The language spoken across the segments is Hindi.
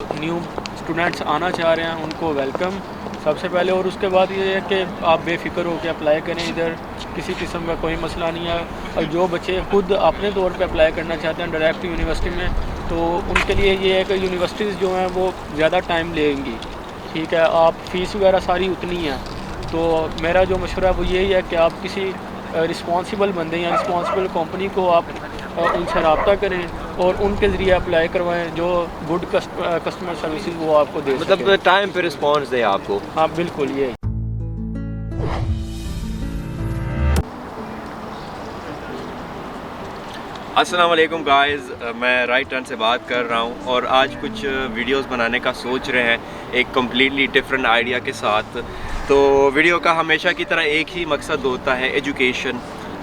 न्यू स्टूडेंट्स आना चाह रहे हैं उनको वेलकम सबसे पहले। और उसके बाद ये है कि आप बेफिक्र हो के अप्लाई करें, इधर किसी किस्म का कोई मसला नहीं है। और जो बच्चे खुद अपने तौर पे अप्लाई करना चाहते हैं डायरेक्ट यूनिवर्सिटी में, तो उनके लिए ये है कि यूनिवर्सिटीज़ जो हैं वो ज़्यादा टाइम लेंगी, ठीक है। आप फ़ीस वगैरह सारी उतनी है, तो मेरा जो मशवरा है वो यही है कि आप किसी रिस्पॉन्सिबल बंदे या रिस्पॉन्सिबल कंपनी को आप उनसे रब्ता करें और उनके ज़रिए अप्लाई करवाएं जो गुड कस्टमर सर्विसेज वो आपको दे मतलब सकें। टाइम पे रिस्पॉन्स दे आपको। हाँ बिल्कुल, ये अस्सलाम वालेकुम गाइस, मैं राइट टर्न से बात कर रहा हूँ और आज कुछ वीडियोस बनाने का सोच रहे हैं एक कम्प्लीटली डिफरेंट आइडिया के साथ। तो वीडियो का हमेशा की तरह एक ही मकसद होता है, एजुकेशन,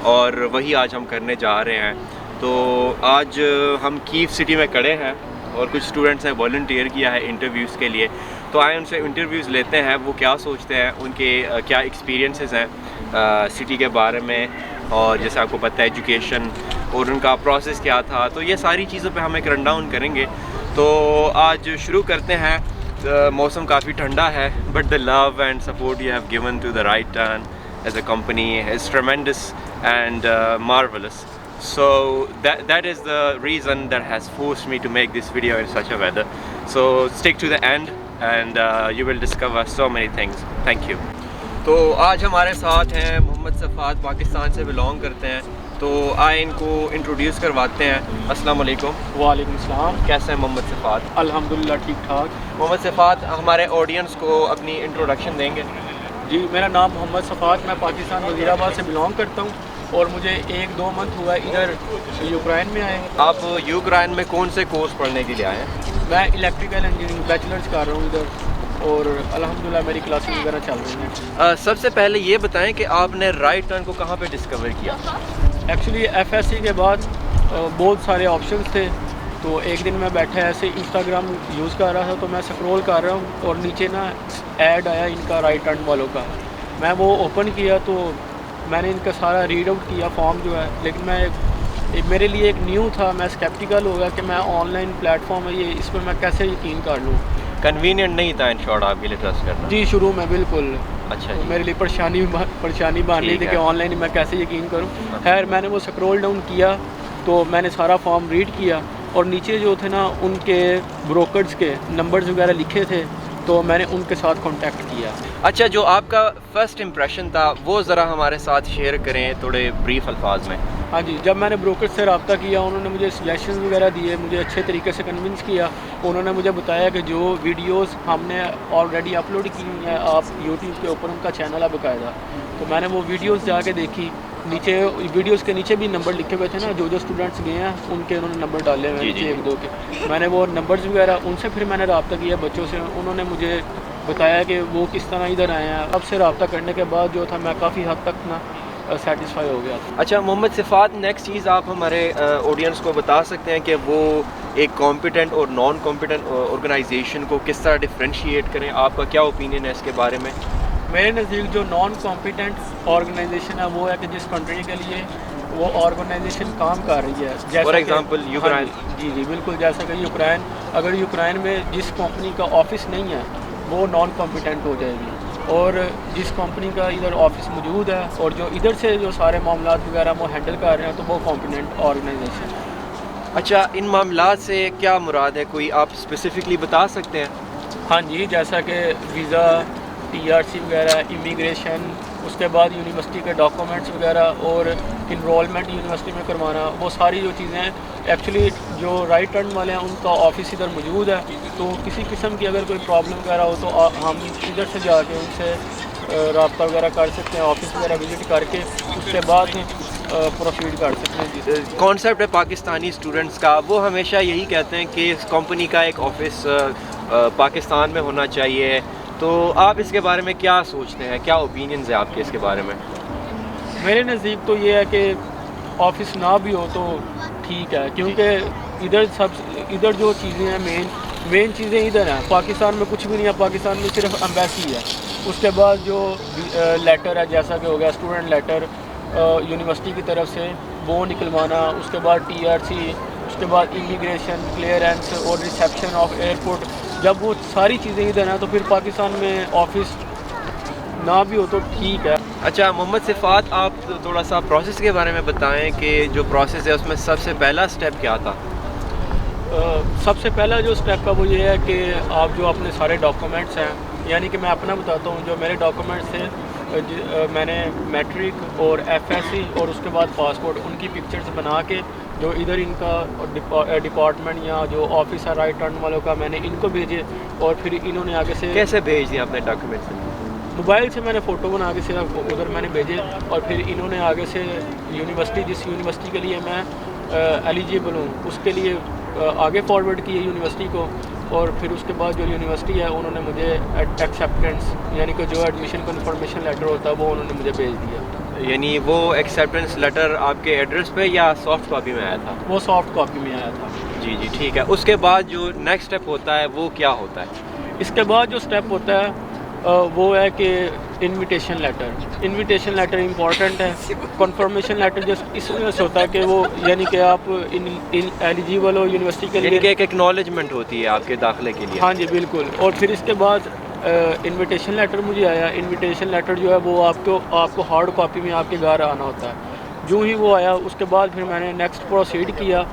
और वही आज हम करने जा रहे हैं। तो आज हम कीव सिटी में खड़े हैं और कुछ स्टूडेंट्स ने वॉलंटियर किया है इंटरव्यूज़ के लिए। तो आए उनसे इंटरव्यूज़ लेते हैं, वो क्या सोचते हैं, उनके क्या एक्सपीरियंसेस हैं सिटी के बारे में, और जैसे आपको पता है एजुकेशन और उनका प्रोसेस क्या था। तो ये सारी चीज़ों पे हम एक रन डाउन करेंगे। तो आज शुरू करते हैं। मौसम काफ़ी ठंडा है, but the love and support you have given to the Right Turn as a company is tremendous and marvelous. So that is the reason that has forced me to make this video in such a weather. So stick to the end and you will discover so many things. Thank you. तो आज हमारे साथ हैं मोहम्मद सफ़ात, पाकिस्तान से बिलोंग करते हैं। तो आए इनको इंट्रोड्यूस करवाते हैं। अस्सलाम वालेकुम। वालेकुम सलाम। कैसे हैं मोहम्मद सफ़ात? अल्हम्दुलिल्लाह ठीक ठाक। मोहम्मद सफ़ात हमारे ऑडियंस को अपनी इंट्रोडक्शन देंगे। जी, मेरा नाम मोहम्मद सफ़ात, मैं पाकिस्तान वज़ीराबाद से बिलोंग करता हूँ और मुझे 1-2 मंथ हुआ इधर यूक्रेन में आए। आप यूक्रेन में कौन से कोर्स पढ़ने के लिए आए हैं? मैं इलेक्ट्रिकल इंजीनियरिंग बैचलर्स कर रहा हूँ इधर और अल्हम्दुलिल्लाह मेरी क्लासेस वगैरह चल रही हैं। सबसे पहले ये बताएं कि आपने राइट टर्न को कहाँ पे डिस्कवर किया? एक्चुअली एफएससी के बाद बहुत सारे ऑप्शंस थे, तो एक दिन मैं बैठा ऐसे इंस्टाग्राम यूज़ कर रहा था, तो मैं स्क्रॉल कर रहा हूँ और नीचे ना ऐड आया इनका राइट टर्न वालों का। मैं वो ओपन किया तो मैंने इनका सारा रीड आउट किया फॉर्म जो है, लेकिन मैं मेरे लिए एक न्यू था, मैं स्केप्टिकल हो गया कि मैं ऑनलाइन प्लेटफॉर्म है ये, इस पर मैं कैसे यकीन कर लूँ। कन्वीनियंट नहीं था इन शॉर्ट आपके लिए ट्रस्ट करना? जी शुरू में बिल्कुल। अच्छा तो जी। मेरे लिए परेशानी बन रही थी कि ऑनलाइन मैं कैसे यकीन करूं। खैर मैंने वो स्क्रॉल डाउन किया तो मैंने सारा फॉर्म रीड किया और नीचे जो थे ना उनके ब्रोकर्स के नंबर्स वगैरह लिखे थे, तो मैंने उनके साथ कांटेक्ट किया। अच्छा, जो आपका फर्स्ट इम्प्रेशन था वो ज़रा हमारे साथ शेयर करें थोड़े ब्रीफ अल्फाज में। हाँ जी, जब मैंने ब्रोकर से रब्ता किया उन्होंने मुझे सजेशन वगैरह दिए, मुझे अच्छे तरीके से कन्विंस किया। उन्होंने मुझे बताया कि जो वीडियोस हमने ऑलरेडी अपलोड की हुई हैं आप यूट्यूब के ऊपर, उनका चैनल है बाकायदा। तो मैंने वो वीडियोस जाके देखी, नीचे वीडियोस के नीचे भी नंबर लिखे हुए थे ना, जो स्टूडेंट्स गए हैं उनके उन्होंने नंबर डाले हुए नीचे 1-2 के। मैंने वो नंबर्स वगैरह उनसे फिर मैंने रब्ता किया बच्चों से, उन्होंने मुझे बताया कि वो किस तरह इधर आए हैं। अब से रब्ता करने के बाद जो था मैं काफ़ी हद तक ना सेटिस्फाई हो गया था। अच्छा मोहम्मद सिफ़ात, नेक्स्ट चीज़ आप हमारे ऑडियंस को बता सकते हैं कि वो एक कॉम्पिटेंट और नॉन कॉम्पिटेंट ऑर्गेनाइजेशन को किस तरह डिफ्रेंशिएट करें? आपका क्या ओपिनियन है इसके बारे में? मेरे नज़दीक जो नॉन कॉम्पिटेंट ऑर्गेनाइजेशन है वो है कि जिस कंट्री के लिए वो ऑर्गेनाइजेशन काम कर रही है, जैसे फॉर एग्जांपल यूक्रेन। जी जी बिल्कुल, जैसा कि यूक्रेन, अगर यूक्रेन में जिस कंपनी का ऑफिस नहीं है वो नॉन कॉम्पिटेंट हो जाएगी, और जिस कंपनी का इधर ऑफिस मौजूद है और जो इधर से जो सारे मामलात वगैरह वो हैंडल कर रहे हैं, तो वो कॉम्पिटेंट ऑर्गेनाइजेशन है। अच्छा, इन मामलात से क्या मुराद है, कोई आप स्पेसिफिकली बता सकते हैं? हाँ जी, जैसा कि वीज़ा, टीआरसी वगैरह, इमिग्रेशन, उसके बाद यूनिवर्सिटी के डॉक्यूमेंट्स वगैरह और इनरोलमेंट यूनिवर्सिटी में करवाना, वो सारी जो चीज़ें हैं। एक्चुअली जो राइट टर्न वाले हैं उनका ऑफिस इधर मौजूद है, तो किसी किस्म की अगर कोई प्रॉब्लम वगैरह हो तो हम इधर से जाके उनसे रब्ता वगैरह कर सकते हैं, ऑफिस वगैरह विज़िट करके उसके बाद प्रोसीड कर सकते हैं। कॉन्सेप्ट है पाकिस्तानी स्टूडेंट्स का, वो हमेशा यही कहते हैं कि इस कंपनी का एक ऑफिस पाकिस्तान में होना चाहिए। तो आप इसके बारे में क्या सोचते हैं, क्या ओपिनियंस है आपके इसके बारे में? मेरे नज़दीक तो ये है कि ऑफिस ना भी हो तो ठीक है, क्योंकि इधर जो चीज़ें हैं मेन चीज़ें इधर हैं। पाकिस्तान में कुछ भी नहीं है, पाकिस्तान में सिर्फ एम्बेसी है। उसके बाद जो लेटर है, जैसा कि हो गया स्टूडेंट लेटर यूनिवर्सिटी की तरफ से, वो निकलवाना, उसके बाद टीआरसी, उसके बाद इमिग्रेशन, क्लियरेंस और रिसेप्शन ऑफ एयरपोर्ट, जब वो सारी चीज़ें इधर हैं तो फिर पाकिस्तान में ऑफिस ना भी हो तो ठीक है। अच्छा मोहम्मद सिफ़ात, आप थोड़ा सा प्रोसेस के बारे में बताएं कि जो प्रोसेस है उसमें सबसे पहला स्टेप क्या था? सबसे पहला जो स्टेप है वो ये है कि आप जो अपने सारे डॉक्यूमेंट्स हैं, यानी कि मैं अपना बताता हूँ, जो मेरे डॉक्यूमेंट्स थे मैंने मैट्रिक और एफएससी और उसके बाद पासपोर्ट, उनकी पिक्चर्स बना के जो इधर इनका डिपार्टमेंट या जो ऑफिस है राइट टर्न वालों का, मैंने इनको भेजे और फिर इन्होंने आगे से कैसे भेज दिए अपने डॉक्यूमेंट्स? मोबाइल से मैंने फ़ोटो बना के सिर्फ उधर मैंने भेजे और फिर इन्होंने आगे से यूनिवर्सिटी, जिस यूनिवर्सिटी के लिए मैं एलिजिबल हूँ उसके लिए आगे फॉरवर्ड किए यूनिवर्सिटी को, और फिर उसके बाद जो यूनिवर्सिटी है उन्होंने मुझे एक्सेप्टेंस यानी कि जो एडमिशन कन्फर्मेशन लेटर होता है वो उन्होंने मुझे भेज दिया। यानी वो एक्सेप्टेंस लेटर आपके एड्रेस पे या सॉफ्ट कॉपी में आया था? वो सॉफ्ट कॉपी में आया था। जी जी ठीक है। उसके बाद जो नेक्स्ट स्टेप होता है वो क्या होता है? इसके बाद जो स्टेप होता है वो है कि इनविटेशन लेटर इम्पॉर्टेंट है। कन्फर्मेशन लेटर जो इसमें से होता है कि वो यानी कि आप एलिजिबल हो यूनिवर्सिटी के लिए, एक एक्नॉलेजमेंट होती है आपके दाखिले के लिए। हाँ जी बिल्कुल। और फिर इसके बाद इनविटेशन लेटर मुझे आया। इनविटेशन लेटर जो है वो आपको हार्ड कॉपी में आपके घर आना होता है। जो ही वो आया उसके बाद फिर मैंने नेक्स्ट प्रोसीड किया,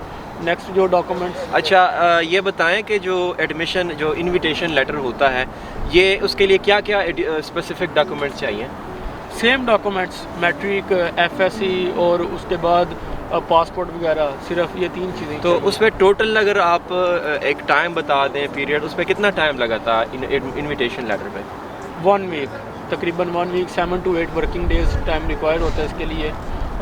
नेक्स्ट जो डॉक्यूमेंट्स। अच्छा ये बताएं कि जो एडमिशन जो इनविटेशन लेटर होता है ये उसके लिए क्या क्या स्पेसिफिक डॉक्यूमेंट्स चाहिए? सेम डॉक्यूमेंट्स, मैट्रिक, एफएससी और उसके बाद पासपोर्ट वगैरह, सिर्फ ये 3 चीज़ें। तो उसमें टोटल अगर आप एक टाइम बता दें पीरियड, उस पर कितना टाइम लगा था इनविटेशन लेटर पे? 1 वीक, तकरीबन 1 week, 7 to 8 working days time require होता है इसके लिए,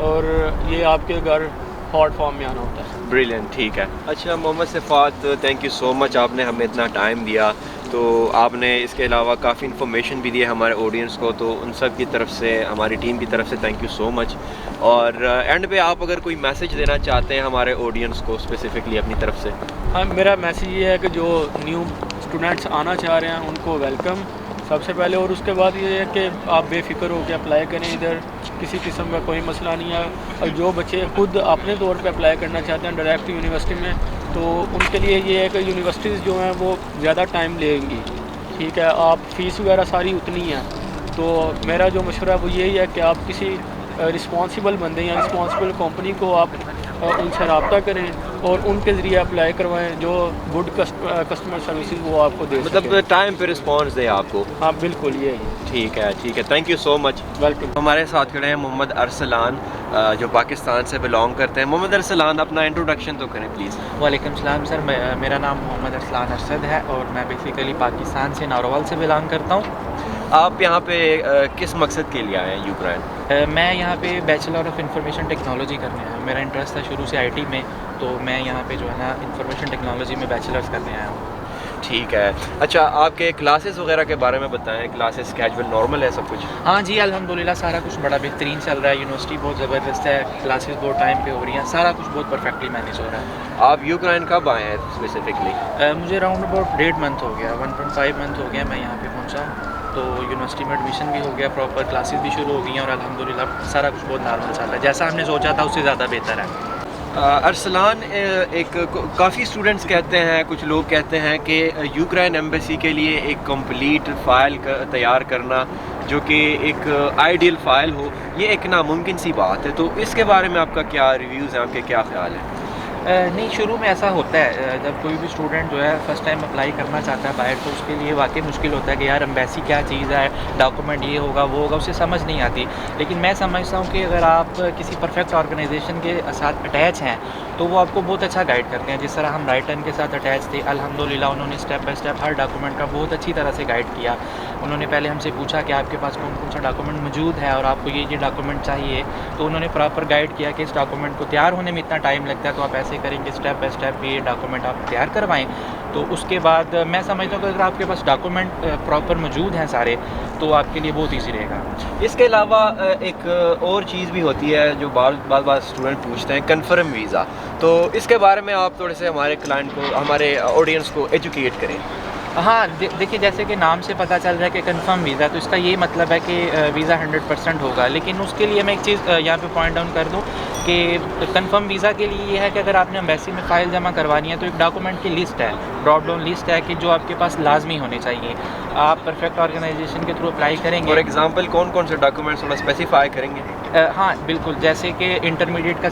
और ये आपके घर हॉट फॉर्म में आना होता है। ब्रिलियंट, ठीक है। अच्छा Mohammad Sifat, thank you so much, आपने हमें इतना टाइम दिया। तो आपने इसके अलावा काफ़ी इन्फॉर्मेशन भी दी है हमारे ऑडियंस को, तो उन सब की तरफ से, हमारी टीम की तरफ से थैंक यू सो मच। और एंड पे आप अगर कोई मैसेज देना चाहते हैं हमारे ऑडियंस को स्पेसिफिकली अपनी तरफ से? हाँ, मेरा मैसेज ये है कि जो न्यू स्टूडेंट्स आना चाह रहे हैं उनको वेलकम सबसे पहले, और उसके बाद ये है कि आप बेफिक्र हो के अप्लाई करें, इधर किसी किस्म का कोई मसला नहीं है। और जो बच्चे खुद अपने तौर पे अप्लाई करना चाहते हैं डायरेक्ट यूनिवर्सिटी में, तो उनके लिए ये है कि यूनिवर्सिटीज़ जो हैं वो ज़्यादा टाइम लेंगी, ठीक है, आप फ़ीस वगैरह सारी उतनी है। तो मेरा जो मशवरा है वो यही है कि आप किसी रिस्पॉन्सिबल बंदे या रिस्पॉन्सिबल कंपनी को आप उनसे रब्ता करें और उनके ज़रिए अप्लाई करवाएं, जो गुड कस्टमर सर्विसेज वो आपको दे, मतलब टाइम पे रिस्पॉन्स दे आपको। हाँ बिल्कुल, ये ठीक है, ठीक है, thank you so much, welcome. हमारे साथ खड़े हैं मोहम्मद अरसलान जो पाकिस्तान से बिलोंग करते हैं। मोहम्मद अरसलान, अपना इंट्रोडक्शन तो करें प्लीज़। वालेकुम सलाम सर, मेरा नाम मोहम्मद अरसलान अरसद है और मैं बेसिकली पाकिस्तान से नारोवाल से बिलोंग करता हूँ। आप यहाँ पे किस मकसद के लिए आए हैं यूक्रेन? मैं यहाँ पे बैचलर ऑफ इंफॉर्मेशन टेक्नोलॉजी करने आया हूँ। मेरा इंटरेस्ट था शुरू से आईटी में, तो मैं यहाँ पे जो है ना इंफॉर्मेशन टेक्नोलॉजी में बैचलर्स करने आया हूँ। ठीक है। अच्छा, आपके क्लासेस वगैरह के बारे में बताएं, क्लासेस कैजुअल नॉर्मल है सब कुछ? हाँ जी, अल्हम्दुलिल्लाह सारा कुछ बड़ा बेहतरीन चल रहा है। यूनिवर्सिटी बहुत ज़बरदस्त है, क्लासेस बहुत टाइम पे हो रही हैं, सारा कुछ बहुत परफेक्टली मैनेज हो रहा है। आप यूक्रेन कब आए हैं स्पेसिफिकली? मुझे राउंड अबाउट 1.5 मंथ हो गया, 1.5 मंथ हो गया मैं यहाँ पे पहुँचा। तो यूनिवर्सिटी में एडमिशन भी हो गया, प्रॉपर क्लासेस भी शुरू हो गई हैं और अल्हम्दुलिल्लाह सारा कुछ बहुत नॉर्मल चल रहा है, जैसा हमने सोचा था उससे ज़्यादा बेहतर है। अरसलान, एक काफ़ी स्टूडेंट्स कहते हैं, कुछ लोग कहते हैं कि यूक्रेन एम्बेसी के लिए एक कंप्लीट फ़ाइल तैयार करना जो कि एक आइडियल फ़ाइल हो, ये एक नामुमकिन सी बात है। तो इसके बारे में आपका क्या रिव्यूज़ हैं, आपके क्या ख्याल हैं? नहीं, शुरू में ऐसा होता है, जब कोई भी स्टूडेंट जो है फ़र्स्ट टाइम अप्लाई करना चाहता है बाहर, तो उसके लिए वाकई मुश्किल होता है कि यार एम्बेसी क्या चीज़ है, डॉक्यूमेंट ये होगा वो होगा, उसे समझ नहीं आती। लेकिन मैं समझता हूँ कि अगर आप किसी परफेक्ट ऑर्गेनाइजेशन के साथ अटैच हैं तो वो आपको बहुत अच्छा गाइड करते हैं। जिस तरह हम राइटन के साथ अटैच थे, अल्हम्दुलिल्लाह उन्होंने step by step her document का बहुत अच्छी तरह से गाइड किया। उन्होंने पहले हमसे पूछा कि आपके पास कौन कौन सा डॉक्यूमेंट मौजूद है और आपको ये डॉक्यूमेंट चाहिए, तो उन्होंने प्रॉपर गाइड किया कि इस डॉक्यूमेंट को तैयार होने में इतना टाइम लगता है, तो आप ऐसे करेंगे, स्टेप बाय स्टेप ये डॉक्यूमेंट आप तैयार करवाएं। तो उसके बाद मैं समझता हूँ कि अगर आपके पास डॉक्यूमेंट प्रॉपर मौजूद हैं सारे, तो आपके लिए बहुत ईजी रहेगा। इसके अलावा एक और चीज़ भी होती है जो बार स्टूडेंट पूछते हैं, कन्फर्म वीज़ा। तो इसके बारे में आप थोड़े से हमारे क्लाइंट को, हमारे ऑडियंस को एजुकेट करें। हाँ, देखिए जैसे कि नाम से पता चल रहा है कि कंफर्म वीज़ा, तो इसका ये मतलब है कि वीज़ा 100% होगा। लेकिन उसके लिए मैं एक चीज़ यहाँ पे पॉइंट डाउन कर दूँ कि कंफर्म वीज़ा के लिए ये है कि अगर आपने एम्बेसी में फ़ाइल जमा करवानी है तो एक डॉक्यूमेंट की लिस्ट है, ड्रॉप डाउन लिस्ट है कि जो आपके पास लाजमी होने चाहिए। आप परफेक्ट ऑर्गेनाइजेशन के थ्रू अप्लाई करेंगे। फॉर एग्जांपल कौन कौन से डॉक्यूमेंट्स थोड़ा स्पेसिफाई करेंगे? हाँ बिल्कुल, जैसे कि इंटरमीडिएट का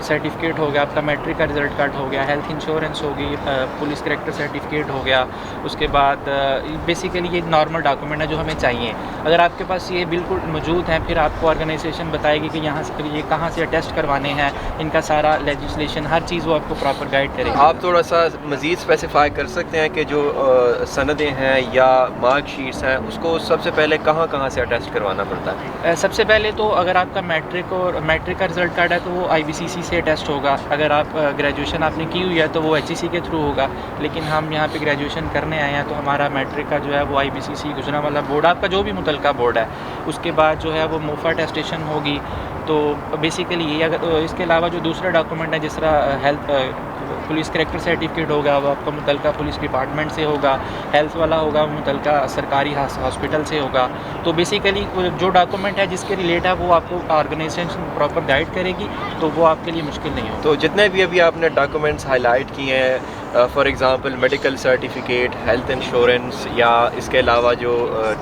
सर्टिफिकेट हो गया, आपका मैट्रिक का रिज़ल्ट कार्ड हो गया, हेल्थ इंश्योरेंस होगी, पुलिस करेक्टर सर्टिफिकेट हो गया। उसके बाद बेसिकली ये नॉर्मल डॉक्यूमेंट है जो हमें चाहिए। अगर आपके पास ये बिल्कुल मौजूद हैं, फिर आपको ऑर्गेनाइजेशन बताएगी कि यहाँ से ये कहाँ से अटेस्ट करवाने हैं, इनका सारा लेजिस्लेशन हर चीज़ वो आपको प्रॉपर गाइड करेगी। आप थोड़ा सा मज़ीद स्पेसिफाई कर सकते हैं कि जो सनदें हैं या मार्कशीट्स हैं उसको सबसे पहले कहाँ कहाँ से अटेस्ट करवाना पड़ता है? सबसे पहले तो अगर आपका मैट्रिक का रिज़ल्ट कार्ड है तो वो IBCC से अटेस्ट होगा। अगर आप ग्रेजुएशन आपने की हुई है तो वो HEC के थ्रू होगा। लेकिन हम यहाँ पे ग्रेजुएशन करने आए हैं तो हमारा मैट्रिक का जो है वो IBCC गुजरांवाला बोर्ड, आपका जो भी मुतलका बोर्ड है, उसके बाद जो है वो मोफा अटेस्टेशन होगी। तो बेसिकली ये अगर इसके अलावा जो दूसरा डॉक्यूमेंट है जिस तरह हेल्थ पुलिस करेक्टर सर्टिफिकेट होगा वो आपका मुतलका पुलिस डिपार्टमेंट से होगा, हेल्थ वाला होगा मुतलका सरकारी हॉस्पिटल से होगा। तो बेसिकली जो डॉक्यूमेंट है जिसके रिलेट है वो आपको ऑर्गेनाइजेशन प्रॉपर गाइड करेगी, तो वो आपके लिए मुश्किल नहीं होगा। तो जितने भी अभी आपने डॉक्यूमेंट्स हाईलाइट किए हैं, for example medical certificate, health insurance या इसके अलावा जो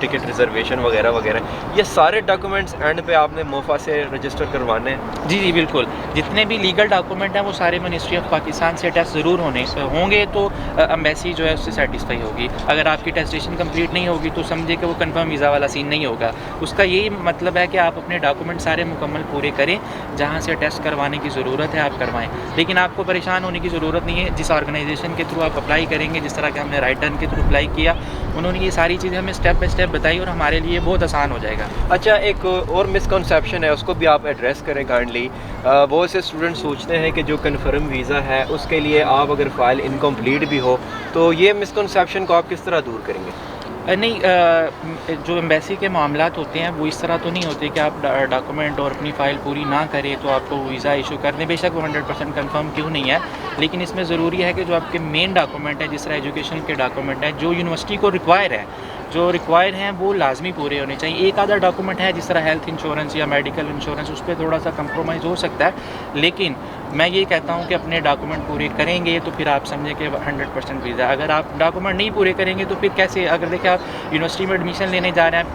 टिकट रिजर्वेशन वगैरह वगैरह, ये सारे डॉक्यूमेंट्स एंड पे आपने मोफा से रजिस्टर करवाने हैं? जी बिल्कुल, जितने भी लीगल डॉक्यूमेंट हैं वो सारे मिनिस्ट्री ऑफ पाकिस्तान से अटैच ज़रूर होंगे तो एम्बेसी जो है उससे सेटिस्फाई होगी। अगर आपकी टेस्टेशन कंप्लीट नहीं होगी तो समझे कि वो कंफर्म वीज़ा वाला सीन नहीं होगा। उसका यही मतलब है कि आप अपने डॉक्यूमेंट सारे मुकम्मल पूरे करें, जहाँ से अटेस्ट करवाने की ज़रूरत है आप करवाएं। लेकिन आपको परेशान होने की ज़रूरत नहीं है। जिस ऑर्गेनाइजेशन के थ्रू आप अप्लाई करेंगे, जिस तरह के हमने राइट टर्न के थ्रू अप्लाई किया, उन्होंने ये सारी चीज़ें हमें स्टेप बाय स्टेप बताई और हमारे लिए बहुत आसान हो जाएगा। अच्छा, एक और मिसकंसेप्शन है, उसको भी आप एड्रेस करें काइंडली। बहुत से स्टूडेंट सोचते हैं कि जो कन्फर्म वीज़ा है उसके लिए आप अगर फ़ाइल इनकम्प्लीट भी हो, तो ये मिसकंसेप्शन को आप किस तरह दूर करेंगे? नहीं, जो एम्बेसी के मामलात होते हैं वो इस तरह तो नहीं होते कि आप डॉक्यूमेंट और अपनी फ़ाइल पूरी ना करें तो आपको वीज़ा इशू कर दें। बेशक वो 100% कंफर्म क्यों नहीं है, लेकिन इसमें ज़रूरी है कि जो आपके मेन डॉक्यूमेंट है, जिस तरह एजुकेशन के डॉक्यूमेंट हैं जो यूनिवर्सिटी को रिक्वायर हैं वो लाजमी पूरे होने चाहिए। एक आधा डॉक्यूमेंट है जिस तरह हेल्थ इंश्योरेंस या मेडिकल इंश्योरेंस, उस पर थोड़ा सा कंप्रोमाइज़ हो सकता है, लेकिन मैं ये कहता हूँ कि अपने डॉक्यूमेंट पूरे करेंगे तो फिर आप समझें कि 100% वीज़ा। अगर आप डॉक्यूमेंट नहीं पूरे करेंगे तो फिर कैसे? अगर देखिए आप यूनिवर्सिटी में एडमिशन लेने जा रहे हैं,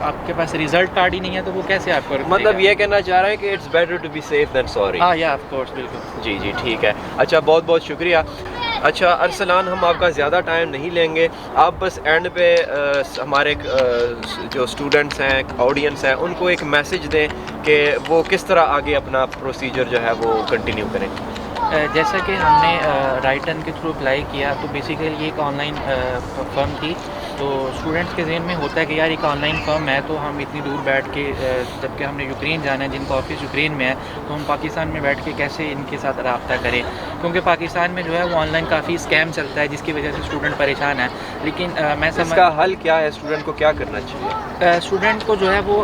आपके पास रिजल्ट कार्ड ही नहीं है, तो वो कैसे आपको? मतलब ये कहना चाह रहे हैं कि it's better to be safe than sorry. हाँ या ऑफ कोर्स, बिल्कुल। जी ठीक है। अच्छा, बहुत बहुत शुक्रिया। अच्छा अरसलान, हम आपका ज़्यादा टाइम नहीं लेंगे, आप बस एंड पे हमारे जो स्टूडेंट्स हैं, ऑडियंस हैं, उनको एक मैसेज दें कि वो किस तरह आगे अपना प्रोसीजर जो है वो कंटिन्यू करें। जैसा कि हमने राइट टर्न के थ्रू अप्लाई किया, तो बेसिकली ये एक ऑनलाइन फर्म थी। तो स्टूडेंट्स के जहन में होता है कि यार एक ऑनलाइन फर्म है तो हम इतनी दूर बैठ के, जबकि हमने यूक्रेन जाना है, जिनका ऑफिस यूक्रेन में है, तो हम पाकिस्तान में बैठ के कैसे इनके साथ रब्ता करें, क्योंकि पाकिस्तान में जो है वो ऑनलाइन काफ़ी स्कैम चलता है जिसकी वजह से स्टूडेंट परेशान है। लेकिन मैं इसका हल क्या है? स्टूडेंट को क्या करना चाहिए? स्टूडेंट को जो है वो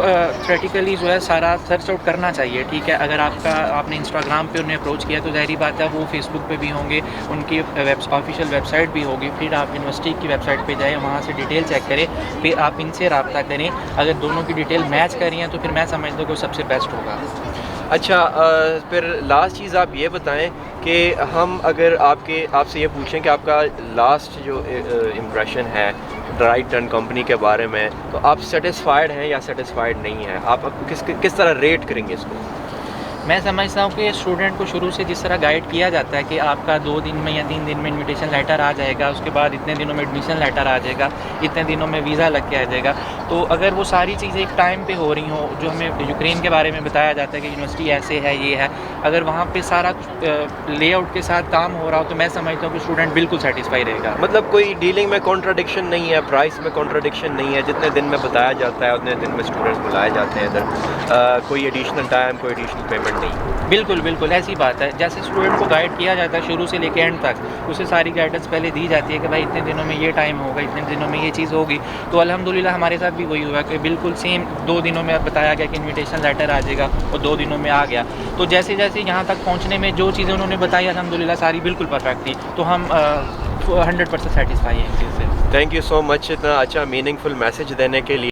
थ्रेटिकली जो है सारा सर्च आउट करना चाहिए। ठीक है, अगर आपने इंस्टाग्राम पे उन्हें अप्रोच किया तो ज़ाहिर बात है वो फेसबुक पे भी होंगे, उनकी ऑफिशियल वेबसाइट भी होगी। फिर आप यूनिवर्सिटी की वेबसाइट पे जाएँ, वहाँ से डिटेल चेक करें, फिर आप इनसे रब्ता करें। अगर दोनों की डिटेल मैच कर रही हैं तो फिर मैं समझता हूँ कि सबसे बेस्ट होगा। अच्छा, फिर लास्ट चीज़ आप ये बताएं कि हम अगर आपसे ये पूछें कि आपका लास्ट जो इम्प्रेशन है राइट टर्न कंपनी के बारे में, तो आप सेटिस्फाइड हैं या सेटिस्फाइड नहीं हैं? आप किस तरह रेट करेंगे इसको? मैं समझता हूँ कि स्टूडेंट को शुरू से जिस तरह गाइड किया जाता है कि आपका 2 दिन में या 3 दिन में इनविटेशन लेटर आ जाएगा, उसके बाद इतने दिनों में एडमिशन लेटर आ जाएगा, इतने दिनों में वीज़ा लग के आ जाएगा, तो अगर वो सारी चीज़ें एक टाइम पे हो रही हों, जो हमें यूक्रेन के बारे में बताया जाता है कि यूनिवर्सिटी ऐसे है, ये है, अगर वहाँ पे सारा लेआउट के साथ काम हो रहा हो तो मैं समझता हूँ कि स्टूडेंट बिल्कुल सेटिस्फाई रहेगा। मतलब कोई डीलिंग में कॉन्ट्राडिक्शन नहीं है, प्राइस में कॉन्ट्राडिक्शन नहीं है, जितने दिन में बताया जाता है उतने दिन में स्टूडेंट्स बुलाए जाते हैं इधर, कोई एडिशनल टाइम, कोई एडिशनल पेमेंट नहीं? बिल्कुल ऐसी बात है। जैसे स्टूडेंट को गाइड किया जाता है शुरू से लेकर एंड तक, उसे सारी गाइडेंस पहले दी जाती है कि भाई इतने दिनों में ये टाइम होगा, इतने दिनों में ये चीज़ होगी। तो अल्हम्दुलिल्लाह हमारे साथ भी वही हुआ कि बिल्कुल सेम 2 दिनों में बताया गया कि इन्विटेशन लेटर आ जाएगा और 2 दिनों में आ गया। तो जैसे जैसे यहाँ तक पहुँचने में जो चीज़ें उन्होंने बताई अल्हम्दुलिल्लाह सारी बिल्कुल परफेक्ट थी। तो हम 100% सेटिस्फाई है इस चीज़ से। थैंक यू सो मच इतना अच्छा मीनिंगफुल मैसेज देने के लिए।